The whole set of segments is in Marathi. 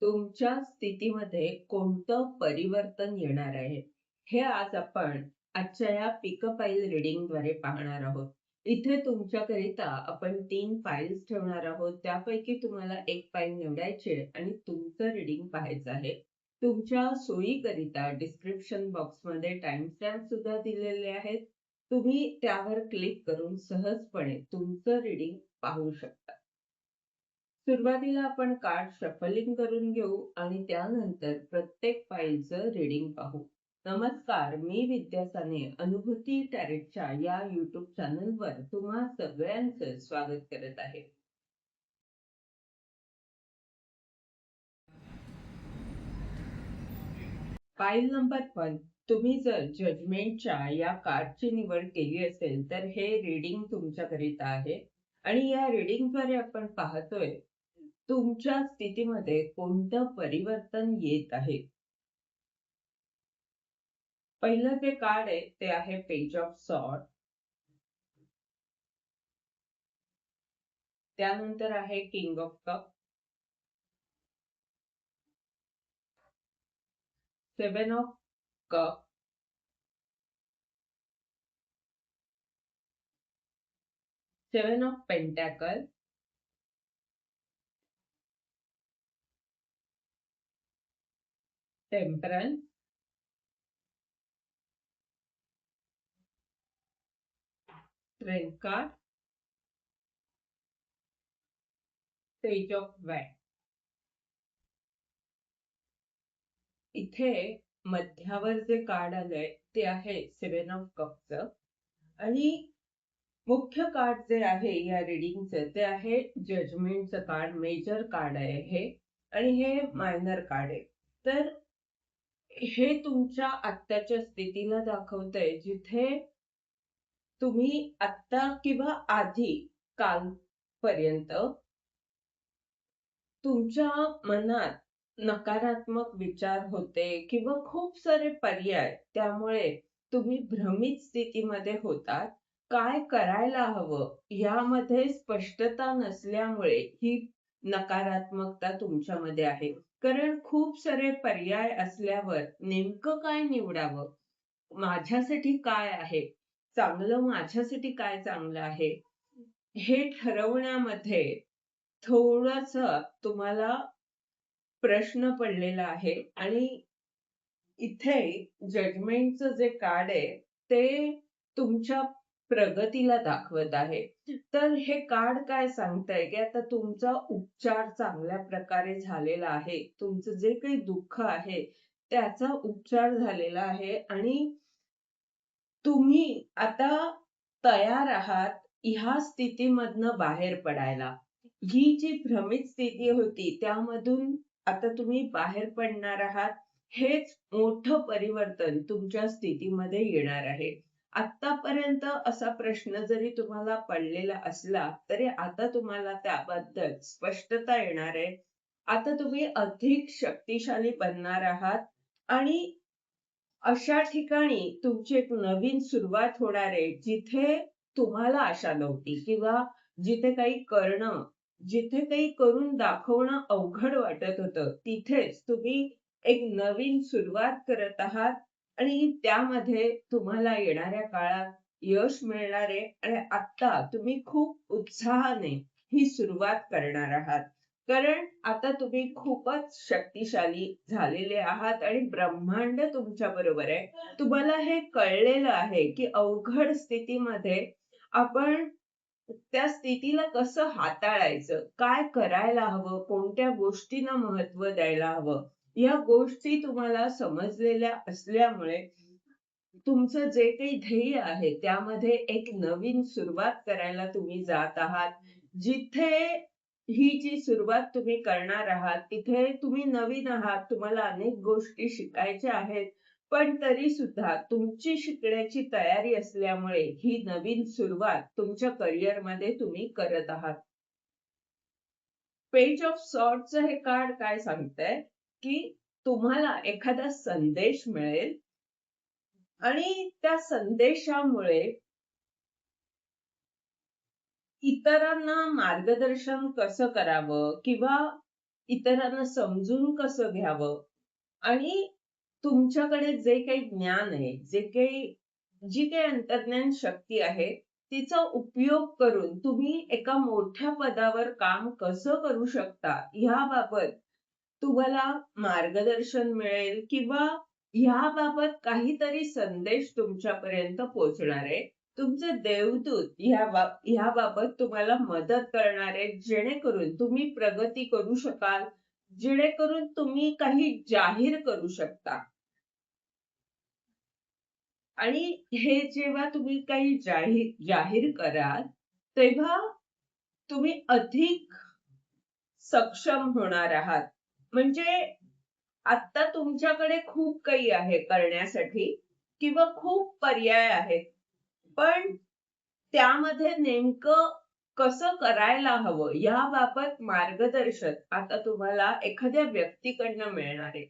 तुमच्या स्थितीमध्ये कोणतं परिवर्तन येणार आहे, हे आज आपण आजच्या या पिक अ फाइल रीडिंगद्वारे पाहणार आहोत. इथे तुमच्याकरिता आपण 3 फाइल्स ठेवणार आहोत. त्यापैकी तुम्हाला एक फाइल निवडायची आहे आणि तुमचं रीडिंग पाहायचं आहे. तुमच्या सोयीकरिता डिस्क्रिप्शन बॉक्समध्ये टाइमस्टॅम्प सुद्धा दिलेले आहेत. तुम्ही त्यावर क्लिक करून सहजपणे तुमचं रीडिंग पाहू शकता. सुरुवातीला आपण कार्ड शफलिंग करून घेऊ आणि त्यानंतर प्रत्येक फाईलचं रीडिंग पाहू. नमस्कार, मी विद्या साने अनुभूती टॅरेटच्या या YouTube चॅनलवर तुम्हा सगळ्यांचं स्वागत करत आहे. File number 1. तुम्ही जर जजमेंटच्या या कार्डची निवड केली असेल तर हे रीडिंग तुमच्याकरिता आहे आणि या रीडिंगद्वारे आपण पाहतोय तुमच्या स्थितीमध्ये कोणतं परिवर्तन येत आहे. पहिलं जे कार्ड आहे ते आहे पेज ऑफ सॉर्ड. त्यानंतर आहे king of cup, 7 of cup, 7 of pentacle, temperance, strength card, page of wand. इथे मध्यावर जे कार्ड आलंय ते आहे 7 ऑफ कपचं आणि मुख्य कार्ड जे आहे या रीडिंगचं ते आहे जजमेंटचं कार्ड. मेजर कार्ड आहे हे आणि हे मायनर कार्ड आहे. तर हे तुमच्या आत्ताच्या स्थितीला दाखवतंय जिथे तुम्ही आत्ता किंवा आधी कालपर्यंत तुमच्या मनात नकारात्मक विचार होते किंवा खूप सारे पर्याय, त्यामुळे तुम्ही भ्रमित स्थितीमध्ये होतात. काय करायला हवं यामध्ये स्पष्टता नसल्यामुळे ही नकारात्मकता तुमच्यामध्ये आहे. कारण खूप सारे पर्याय असल्यावर नेमकं काय निवडावं, माझ्यासाठी काय आहे चांगलं, माझ्यासाठी काय चांगलं आहे हे ठरवण्यामध्ये थोडंसं तुम्हाला प्रश्न पडलेला आहे. आणि इथे जजमेंटचं जे कार्ड आहे ते तुमच्या प्रगतीला दाखवत आहे. तर हे कार्ड काय सांगतंय की आता तुमचा उपचार चांगल्या प्रकारे झालेला आहे. तुमचं जे काही दुःख आहे त्याचा उपचार झालेला आहे आणि तुम्ही आता तयार आहात ह्या स्थितीमधनं बाहेर पडायला. ही जी भ्रमित स्थिती होती त्यामधून आता तुम्ही बाहेर पडणार आहात. हेच मोठं परिवर्तन तुमच्या स्थितीमध्ये येणार आहे. आतापर्यंत असा प्रश्न जरी तुम्हाला पडलेला असला तरी आता तुम्हाला त्याबद्दल स्पष्टता येणार आहे. आता तुम्ही अधिक शक्तिशाली बनणार आहात आणि अशा ठिकाणी तुमची एक नवीन सुरुवात होणार आहे जिथे तुम्हाला आशा नव्हती किंवा जिथे काही करणं, जिथे काही करून दाखवणं अवघड वाटत होतं, तिथेच तुम्ही एक नवीन सुरुवात करत आहात आणि त्यामध्ये तुम्हाला येणाऱ्या काळात यश मिळणार आहे आणि आता तुम्ही खूप उत्साहाने ही सुरुवात करणार आहात. कारण आता तुम्ही खूपच शक्तिशाली झालेले आहात आणि ब्रह्मांड तुमच्या बरोबर आहे. तुम्हाला हे कळलेलं आहे की अवघड स्थितीमध्ये आपण त्या स्थितीला कसं हाताळायचं, काय करायला हवं, कोणत्या गोष्टींना महत्व द्यायला हवं, या गोष्टी तुम्हाला समजलेल्या असल्यामुळे तुमचं जे काही ध्येय आहे त्यामध्ये एक नवीन सुरुवात करायला तुम्ही जात आहात. जिथे ही जी सुरुवात तुम्ही करणार आहात तिथे तुम्ही नवीन आहात, तुम्हाला अनेक गोष्टी शिकायच्या आहेत, पण तरी सुद्धा तुमची शिकण्याची तयारी असल्यामुळे ही नवीन सुरुवात तुमच्या करिअरमध्ये तुम्ही करत आहात. पेज ऑफ सॉर्डचं हे कार्ड काय सांगतंय की तुम्हाला एखादा संदेश मिळेल आणि त्या संदेशामुळे इतरांना मार्गदर्शन कसं करावं किंवा इतरांना समजून कसं घ्यावं आणि तुमच्याकडे जे काही ज्ञान आहे, जी काही अंतर्ज्ञान शक्ती आहे, तिचा उपयोग करून तुम्ही एका मोठ्या पदावर काम कसं करू शकता, ह्याबाबत तुम्हाला मार्गदर्शन मिळेल किंवा ह्याबाबत काहीतरी संदेश तुमच्यापर्यंत पोहोचणार आहे. तुमचे देवदूत ह्याबाबत तुम्हाला मदत करणार आहेत, जेणेकरून तुम्ही प्रगती करू शकाल, जेणेकरून तुम्ही काही जाहीर करू शकता. आणि हे जेव्हा तुम्ही काही जाहीर कराल, तेव्हा तुम्ही अधिक सक्षम होणार आहात. म्हणजे आता तुमच्याकडे खूप काही आहे करण्यासाठी किंवा खूप पर्याय आहेत. पण त्यामध्ये नेमकं कसं करायला हवं याबाबत मार्गदर्शन आता तुम्हाला एखाद्या व्यक्तीकडनं मिळणार आहे.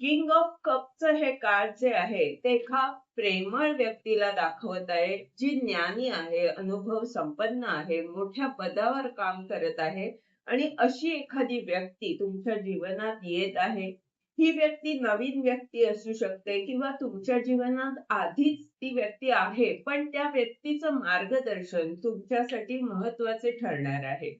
किंग ऑफ कपचं हे कार्ड जे आहे ते एका प्रेमळ व्यक्तीला दाखवत आहे, जी ज्ञानी आहे, अनुभव संपन्न आहे, मोठ्या पदावर काम करत आहे आणि अशी एखादी व्यक्ती तुमच्या जीवनात येत आहे. ही व्यक्ती नवीन व्यक्ती असू शकते किंवा तुमच्या जीवनात आधीच ती व्यक्ती आहे, पण त्या व्यक्तीचं मार्गदर्शन तुमच्यासाठी महत्वाचे ठरणार आहे.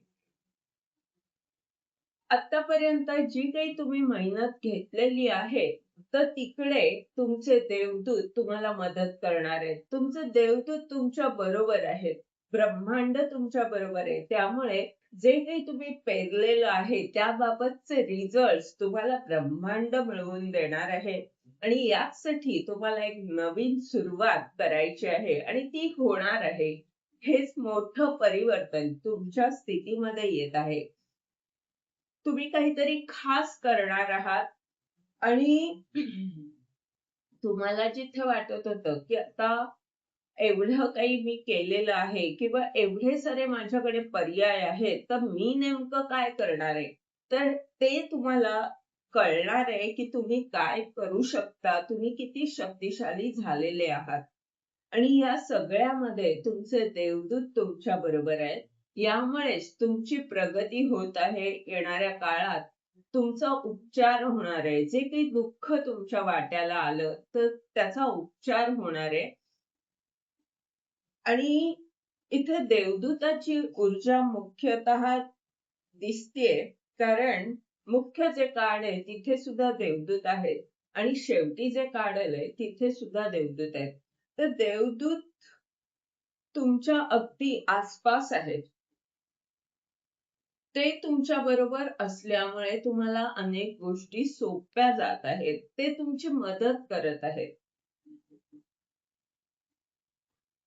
आतापर्यंत जी काही तुम्ही मेहनत घेतलेली आहे, तर तिकडे तुमचे देवदूत तुम्हाला मदत करणार आहेत. तुमचे देवदूत तुमच्या बरोबर आहेत. ब्रह्मांड तुमच्या बरोबर आहे. त्यामुळे जे काही तुम्ही पेरलेलं आहे, त्याबाबतचे रिझल्ट्स तुम्हाला ब्रह्मांड मिळवून देणार आहे. आणि यासाठी तुम्हाला एक नवीन सुरुवात करायची आहे आणि ती होणार आहे. हेच मोठं परिवर्तन तुमच्या स्थितीमध्ये येत आहे. तुम्ही काहीतरी खास करणार आहात आणि तुम्हाला जिथे वाटत होतं, की आता एवढं काही मी केलेलं आहे किंवा एवढे सारे माझ्याकडे पर्याय आहेत, तर मी नेमकं काय करणार आहे? तर ते तुम्हाला कळणार आहे, की तुम्ही काय करू शकता, तुम्ही किती शक्तिशाली झालेले आहात. आणि या सगळ्यामध्ये तुमचे देवदूत तुमच्या बरोबर आहेत. यामुळेच तुमची प्रगती होत आहे. येणाऱ्या काळात तुमचा उपचार होणार आहे. जे काही दुःख तुमच्या वाट्याला आलं, तर त्याचा उपचार होणार आहे. आणि इथे देवदूताची ऊर्जा मुख्यतः दिसतेय, कारण मुख्य जे कार्ड आहे तिथे सुद्धा देवदूत आहेत आणि शेवटी जे कार्ड आलंय तिथे सुद्धा देवदूत आहेत. तर देवदूत तुमच्या अगदी आसपास आहेत. ते तुमच्या बरोबर असल्यामुळे तुम्हाला अनेक गोष्टी सोप्या जात आहेत. ते तुमची मदत करत आहेत.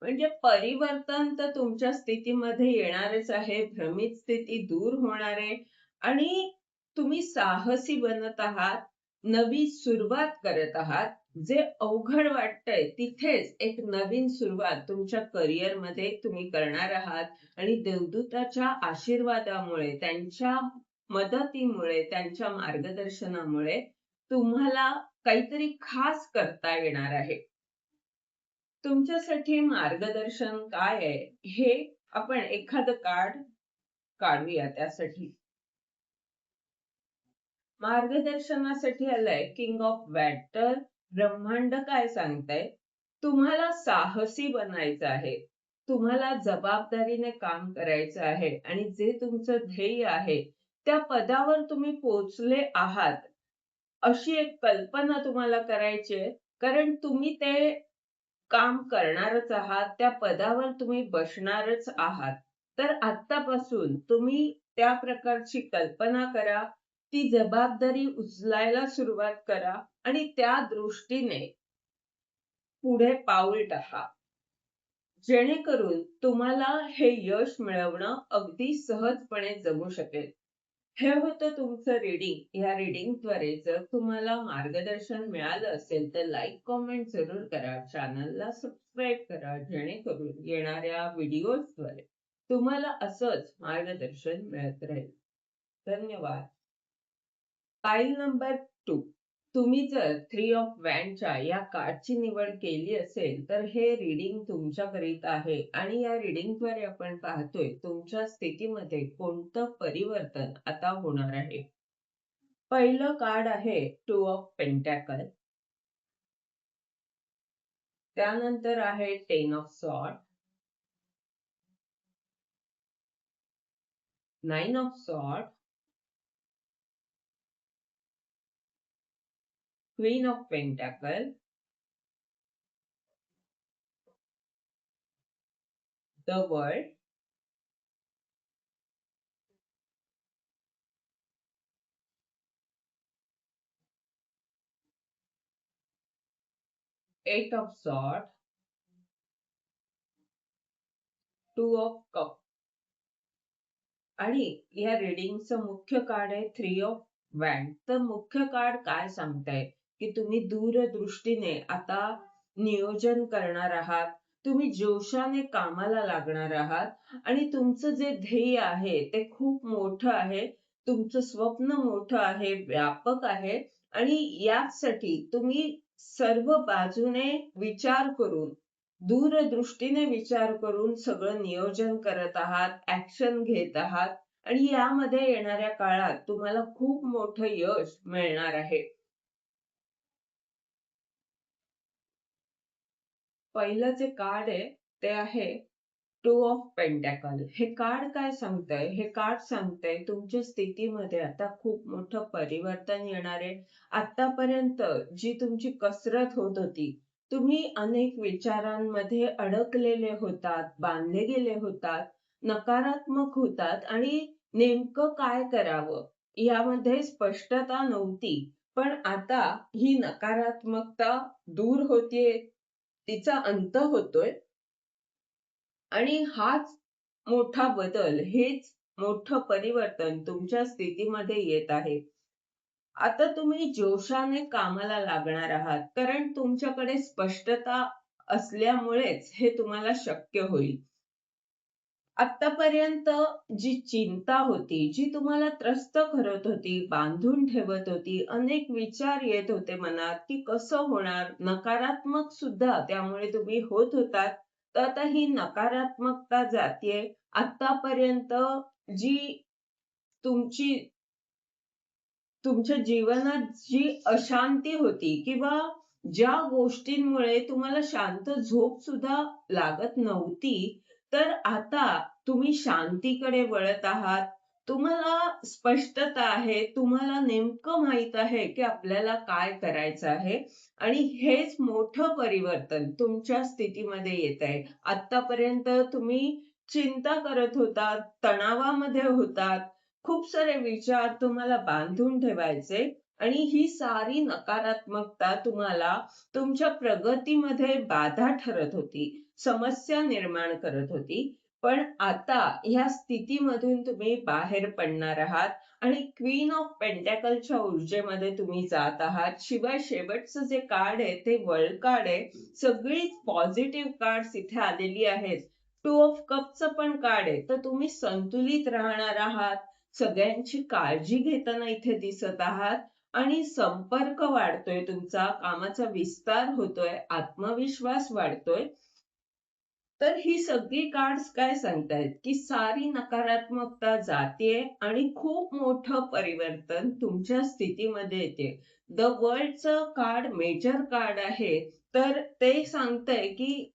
म्हणजे परिवर्तन तर तुमच्या स्थितीमध्ये येणारच आहे. भ्रमित स्थिती दूर होणार आहे आणि तुम्ही साहसी बनत आहात. नवी सुरुवात करत आहात. जे अवघड वाटतंय तिथेच एक नवीन सुरुवात तुमच्या करिअरमध्ये तुम्ही करणार आहात आणि देवदूताच्या आशीर्वादामुळे, त्यांच्या मदतीमुळे, त्यांच्या मार्गदर्शनामुळे तुम्हाला काहीतरी खास करता येणार आहे. तुमच्यासाठी मार्गदर्शन काय आहे, हे आपण एखादं कार्ड काढूया त्यासाठी. मार्गदर्शनासाठी आलंय किंग ऑफ वॅटर. ब्रह्मांड काय सांगताय? तुम्हाला साहसी बनायचं आहे. तुम्हाला जबाबदारीने काम करायचं आहे आणि जे तुमचं ध्येय आहे, त्या पदावर तुम्ही पोहोचले आहात, अशी एक कल्पना तुम्हाला करायची आहे. कारण तुम्ही ते काम करणारच आहात, त्या पदावर तुम्ही बसणारच आहात. तर आत्तापासून तुम्ही त्या प्रकारची कल्पना करा, ती जबाबदारी उचलायला सुरुवात करा आणि त्या दृष्टीने पुढे पाऊल टाका. जेणेकरून तुम्हाला हे यश मिळवणं अगदी सहजपणे जमू शकेल. हे होतं तुमचं रीडिंग. या रीडिंगद्वारे जर तुम्हाला मार्गदर्शन मिळालं असेल तर लाईक, कमेंट जरूर करा. चॅनलला सबस्क्राईब करा. जेणेकरून येणाऱ्या व्हिडिओजद्वारे तुम्हाला असंच मार्गदर्शन मिळत राहील. धन्यवाद. File number 2. तुम्ही जर थ्री ऑफ वॅन्डच्या या कार्डची निवड केली असेल, तर हे रीडिंग तुमच्याकरिता आहे आणि या रीडिंगद्वारे आपण पाहतोय तुमच्या स्थितीमध्ये कोणतं परिवर्तन आता होणार आहे. पहिलं कार्ड आहे 2 ऑफ पेंटॅकल. त्यानंतर आहे 10 of sword, 9 of sword, queen of pentacle, the world, eight of sword, 2 of cup. आणि या रिडिंगचं मुख्य कार्ड आहे 3 ऑफ वॅन्ड. तर मुख्य कार्ड काय सांगताय की तुम्ही दूरदृष्टीने आता नियोजन करणार आहात, तुम्ही जोशाने कामाला लागणार आहात आणि तुमचं जे ध्येय आहे ते खूप मोठं आहे, तुमचं स्वप्न मोठं आहे, व्यापक आहे आणि यासाठी तुम्ही सर्व बाजूने विचार करून, दूरदृष्टीने विचार करून सगळं नियोजन करत आहात, ऍक्शन घेत आहात आणि यामध्ये येणाऱ्या काळात तुम्हाला खूप मोठं यश मिळणार आहे. पहिलं जे कार्ड आहे ते आहे 2 ऑफ पेंटॅकल. हे कार्ड काय सांगतंय? हे कार्ड सांगतंय तुमच्या स्थितीमध्ये आता खूप मोठं परिवर्तन येणार आहे. आतापर्यंत जी तुमची कसरत होत होती, तुम्ही अनेक विचारांमध्ये अडकलेले होतात, बांधले गेले होतात, नकारात्मक होतात आणि नेमकं काय करावं यामध्ये स्पष्टता नव्हती. पण आता ही नकारात्मकता दूर होतीये, तिचा अंत होतोय आणि हाच मोठा बदल, हेच मोठं परिवर्तन तुमच्या स्थितीमध्ये येत आहे. आता तुम्ही जोशाने कामाला लागणार आहात, कारण तुमच्याकडे स्पष्टता असल्यामुळेच हे तुम्हाला शक्य होईल. आतापर्यंत जी चिंता होती, जी तुम्हाला त्रस्त करत होती, बांधून ठेवत होती, अनेक विचार येत होते मनात की कसं होणार, नकारात्मक सुद्धा त्यामुळे तुम्ही होत होतात. तर आता ही नकारात्मकता जातीये. आतापर्यंत जी तुमची तुमच्या जीवनात जी अशांती होती किंवा ज्या गोष्टींमुळे तुम्हाला शांत झोप सुद्धा लागत नव्हती, तर आता तुम्ही शांतीकडे वळत आहात. तुम्हाला स्पष्टता आहे. तुम्हाला नेमकं माहित आहे की आपल्याला काय करायचं आहे आणि हेच मोठं परिवर्तन तुमच्या स्थितीमध्ये येत आहे. आतापर्यंत तुम्ही चिंता करत होतात, तणावामध्ये होतात, खूप सारे विचार तुम्हाला बांधून ठेवायचे आणि ही सारी नकारात्मकता तुम्हाला तुमच्या प्रगतीमध्ये बाधा ठरत होती, समस्या निर्माण करत होती. पण आता ह्या स्थितीमधून तुम्ही बाहेर पडणार आहात आणि क्वीन ऑफ पेंटॅकलच्या ऊर्जेमध्ये तुम्ही जात आहात. शिवाय शेवटचं जे कार्ड आहे ते वर्ल्ड कार्ड आहे. सगळीच पॉझिटिव्ह कार्ड्स इथे आलेली आहेत. 2 ऑफ कपचं पण कार्ड आहे. तर तुम्ही संतुलित राहणार आहात, सगळ्यांची काळजी घेताना इथे दिसत आहात आणि संपर्क वाढतोय तुमचा, कामाचा विस्तार होतोय, आत्मविश्वास वाढतोय. तर ही सगळी कार्ड्स काय सांगतायत की सारी नकारात्मकता जातीये आणि खूप मोठं परिवर्तन तुमच्या स्थितीमध्ये येते. द वर्ल्डचं कार्ड मेजर कार्ड आहे. तर ते सांगतंय की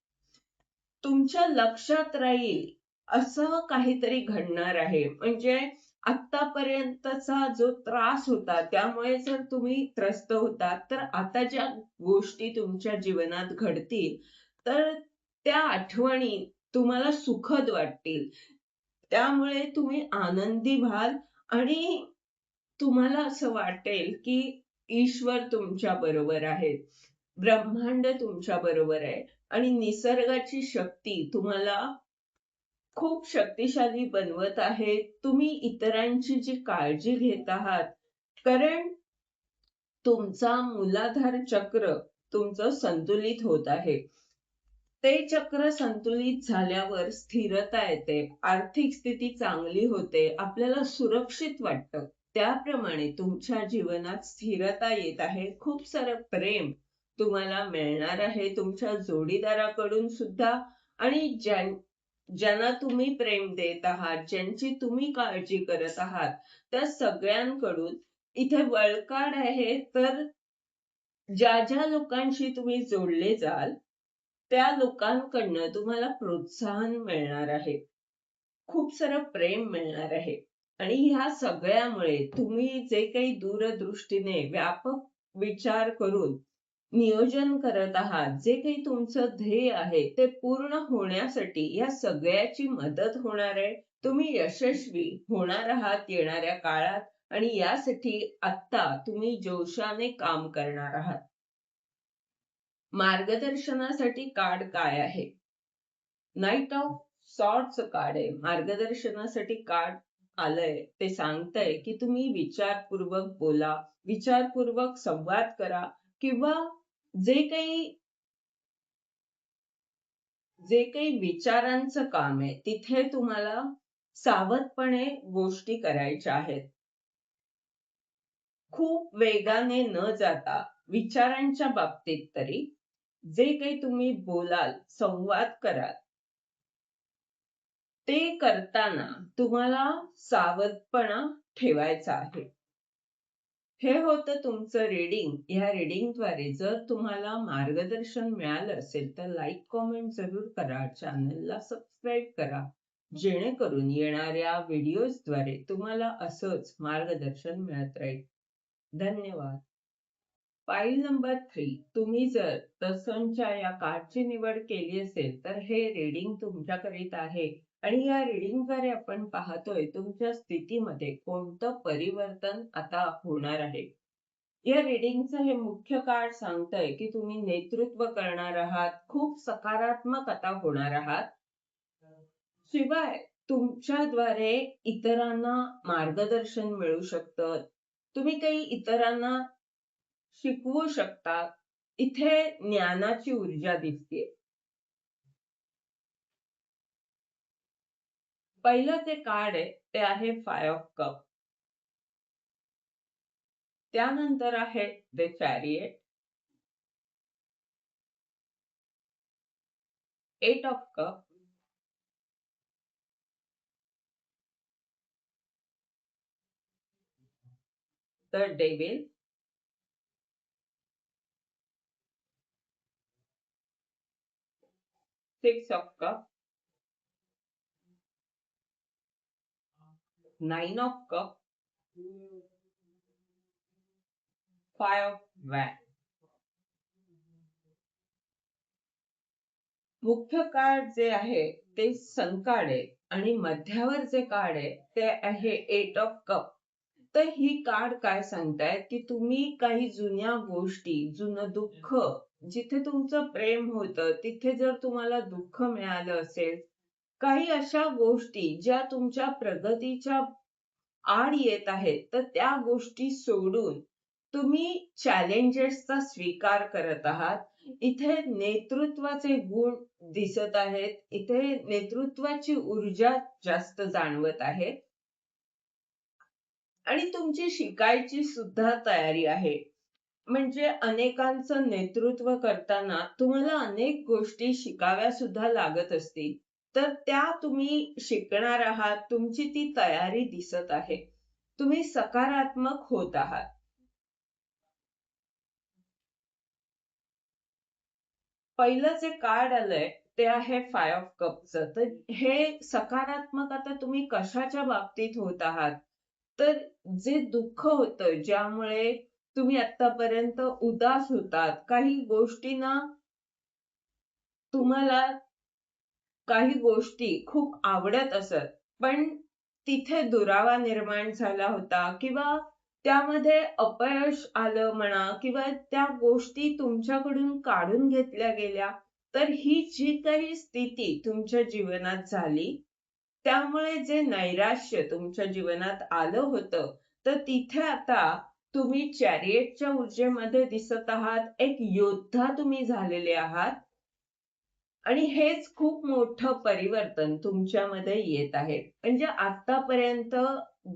तुमच्या लक्षात राहील असं काहीतरी घडणार आहे. म्हणजे आतापर्यंतचा जो त्रास होता त्यामुळे जर तुम्ही त्रस्त होतात, तर आता ज्या गोष्टी तुमच्या जीवनात घडतील, तर त्या आठवणी तुम्हाला सुखद वाटतील. त्यामुळे तुम्ही आनंदी व्हाल आणि तुम्हाला असं वाटेल की ईश्वर तुमच्या बरोबर आहे. ब्रह्मांड तुमच्या बरोबर आहे आणि निसर्गाची शक्ती तुम्हाला खूप शक्तिशाली बनवत आहे. तुम्ही इतरांची जी काळजी घेत आहात, कारण तुमचा मूलाधार चक्र तुमचं संतुलित होत आहे. ते चक्र संतुलित झाल्यावर स्थिरता येते, आर्थिक स्थिती चांगली होते, आपल्याला सुरक्षित वाटतं. त्याप्रमाणे तुमच्या जीवनात स्थिरता येत आहे. खूप सारं प्रेम तुम्हाला मिळणार आहे तुमच्या जोडीदाराकडून सुद्धा आणि ज्यांना तुम्ही प्रेम देत आहात, ज्यांची तुम्ही काळजी करत आहात, त्या सगळ्यांकडून इथे वळकाड आहे, तर ज्या लोकांशी तुम्ही जोडले जाल, त्या लोकांकडनं तुम्हाला प्रोत्साहन मिळणार आहे. खूप सारं प्रेम मिळणार आहे. आणि ह्या सगळ्यामुळे तुम्ही जे काही दूरदृष्टीने व्यापक विचार करून नियोजन करत आहात, जे काही तुमचं ध्येय आहे, ते पूर्ण होण्यासाठी या सगळ्याची मदत होणार आहे. तुम्ही यशस्वी होणार आहात येणाऱ्या काळात आणि यासाठी आत्ता तुम्ही जोशाने काम करणार आहात. मार्गदर्शनासाठी कार्ड काय आहे? नाईट ऑफ सॉर्टचं कार्ड आहे. मार्गदर्शनासाठी कार्ड आलंय. ते सांगतंय की तुम्ही विचारपूर्वक बोला, विचारपूर्वक संवाद करा किंवा जे काही जे काही विचारांचं काम आहे, तिथे तुम्हाला सावधपणे गोष्टी करायच्या आहेत. खूप वेगाने न जाता विचारांच्या बाबतीत तरी जे काही तुम्ही बोलाल, संवाद कराल, ते करताना तुम्हाला सावधपणा ठेवायचा आहे. हे होतं तुमचं रीडिंग. ह्या रीडिंगद्वारे जर तुम्हाला मार्गदर्शन मिळालं असेल तर लाईक, कॉमेंट जरूर करा. चॅनलला सबस्क्राईब करा. जेणेकरून येणाऱ्या व्हिडिओजद्वारे तुम्हाला असंच मार्गदर्शन मिळत राहील. धन्यवाद. File number 3. तुम्ही जर तसंच्या या कार्डची निवड केली असेल तर हे रीडिंग तुमच्याकरिता आहे आणि या रीडिंगद्वारे आपण पाहतोय तुमच्या स्थितीमध्ये कोणतं परिवर्तन आता होणार आहे. या रीडिंगचं हे मुख्य कार्ड सांगतंय की तुम्ही नेतृत्व करणार आहात, खूप सकारात्मक आता होणार आहात. शिवाय तुमच्याद्वारे इतरांना मार्गदर्शन मिळू शकतं. तुम्ही काही इतरांना शिकवू शकता. इथे ज्ञानाची ऊर्जा दिसतेय. पहिलं जे कार्ड आहे ते आहे 5 ऑफ कप. त्यानंतर आहे the chariot, 8 of cup, the devil, 6 of cup, 9 of cup, 5 of wand. मुख्य कार्ड जे आहे ते सन कार्ड आहे आणि मध्यावर जे कार्ड आहे ते आहे 8 ऑफ कप. तर ही कार्ड काय सांगतायत की तुम्ही काही जुन्या गोष्टी, जुनं दुःख, जिथे तुमचं प्रेम होतं तिथे जर तुम्हाला दुःख मिळालं असेल, काही अशा गोष्टी ज्या तुमच्या प्रगतीच्या आड येत आहेत, तर त्या गोष्टी सोडून तुम्ही चॅलेंजेसचा स्वीकार करत आहात. इथे नेतृत्वाचे गुण दिसत आहेत. इथे नेतृत्वाची ऊर्जा जास्त जाणवत आहे. आणि तुमची शिकायची सुद्धा तयारी आहे. म्हणजे अनेकांचं नेतृत्व करताना तुम्हाला अनेक गोष्टी शिकाव्या सुद्धा लागत असतील. तर त्या तुम्ही शिकणार आहात. तुमची ती तयारी दिसत आहे. तुम्ही सकारात्मक होत आहात. पहिलं जे कार्ड आलंय ते आहे 5 ऑफ कपचं. तर हे सकारात्मक आता तुम्ही कशाच्या बाबतीत होत आहात? तर जे दुःख होतं, ज्यामुळे तुम्ही आत्तापर्यंत उदास होतात, काही गोष्टींना तुम्हाला काही गोष्टी खूप आवडत असत, पण तिथे दुरावा निर्माण झाला होता किंवा त्यामध्ये अपयश आलं म्हणा किंवा त्या गोष्टी तुमच्याकडून काढून घेतल्या गेल्या. तर ही जी काही स्थिती तुमच्या जीवनात झाली, त्यामुळे जे नैराश्य तुमच्या जीवनात आलं होतं, तर तिथे आता तुम्ही चॅरियटच्या ऊर्जेमध्ये दिसत आहात. एक योद्धा तुम्ही झालेले आहात. आणि हेच खूप मोठं परिवर्तन तुमच्यामध्ये येत आहे. म्हणजे आतापर्यंत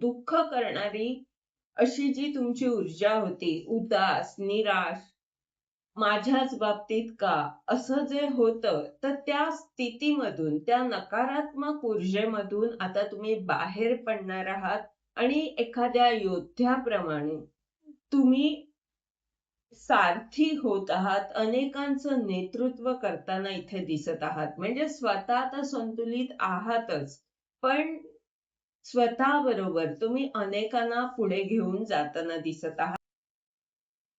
दुःख करणारी अशी जी तुमची ऊर्जा होती, उदास, निराश, माझ्याच बाबतीत का? असं जे होतं, तर त्या स्थितीमधून, त्या नकारात्मक ऊर्जेमधून आता तुम्ही बाहेर पडणार आहात आणि एखाद्या योद्ध्याप्रमाणे तुम्ही सारथी होत आहात. अनेकांचं नेतृत्व करताना इथे दिसत आहात. म्हणजे स्वतः तर संतुलित आहातच, पण स्वतःबरोबर तुम्ही अनेकांना पुढे घेऊन जाताना दिसत आहात.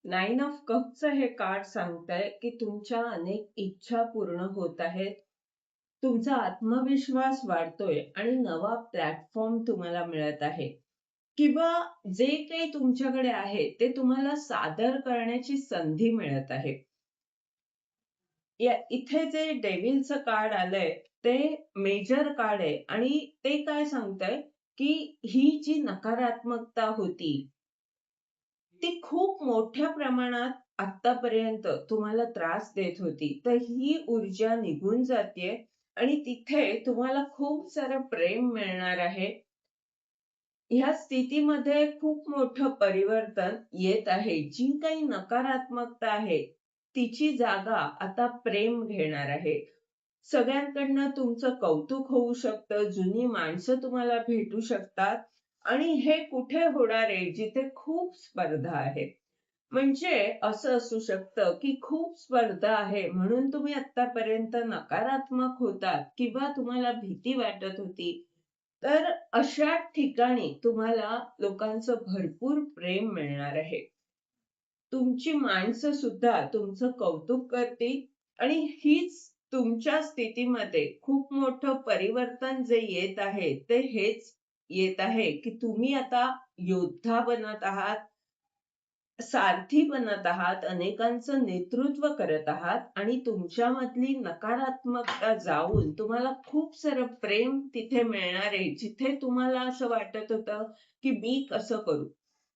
9 ऑफ कपचं हे कार्ड सांगतंय की तुमच्या अनेक इच्छा पूर्ण होत आहेत. तुमचा आत्मविश्वास वाढतोय आणि नवा प्लॅटफॉर्म तुम्हाला मिळत आहे. किंवा जे काही तुमच्याकडे आहे ते तुम्हाला सादर करण्याची संधी मिळत आहे. इथे जे डेव्हिलचं कार्ड आलंय ते मेजर कार्ड आहे आणि ते काय सांगतंय की ही जी नकारात्मकता होती ती खूप मोठ्या प्रमाणात आतापर्यंत तुम्हाला त्रास देत होती. तर ही ऊर्जा निघून जातेय आणि तिथे तुम्हाला खूप सारं प्रेम मिळणार आहे. ह्या स्थितीमध्ये खूप मोठं परिवर्तन येत आहे. जी काही नकारात्मकता आहे, तिची जागा आता प्रेम घेणार आहे. सगळ्यांकडनं तुमचं कौतुक होऊ शकतं, जुनी माणसं तुम्हाला भेटू शकतात आणि हे कुठे होणार आहे, जिथे खूप स्पर्धा आहे. म्हणजे असं असू शकतं, की खूप स्पर्धा आहे म्हणून तुम्ही आत्तापर्यंत नकारात्मक होतात किंवा तुम्हाला भीती वाटत होती. तर अशा ठिकाणी तुम्हाला लोकांचं भरपूर प्रेम मिळणार आहे. तुमची माणसं सुद्धा तुमचं कौतुक करतील आणि हीच तुमच्या स्थितीमध्ये खूप मोठं परिवर्तन जे येत आहे, ते हेच येत आहे, की तुम्ही आता योद्धा बनत आहात, सारथी बनत आहात, अनेकांचं नेतृत्व करत आहात आणि तुमच्यामधली नकारात्मकता जाऊन तुम्हाला खूप सारं प्रेम तिथे मिळणार आहे. जिथे तुम्हाला असं वाटत होतं, की मी कसं करू?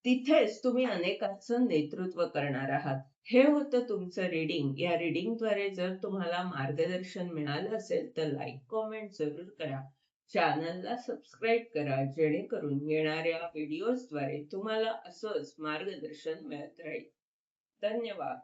तिथेच तुम्ही अनेकांचं नेतृत्व करणार आहात. हे होतं तुमचं रीडिंग. या रीडिंगद्वारे जर तुम्हाला मार्गदर्शन मिळालं असेल, तर लाईक, कमेंट जरूर करा. चॅनलला सबस्क्राईब करा जेणेकरून येणाऱ्या व्हिडिओजद्वारे तुम्हाला असंच मार्गदर्शन मिळत राहील. धन्यवाद.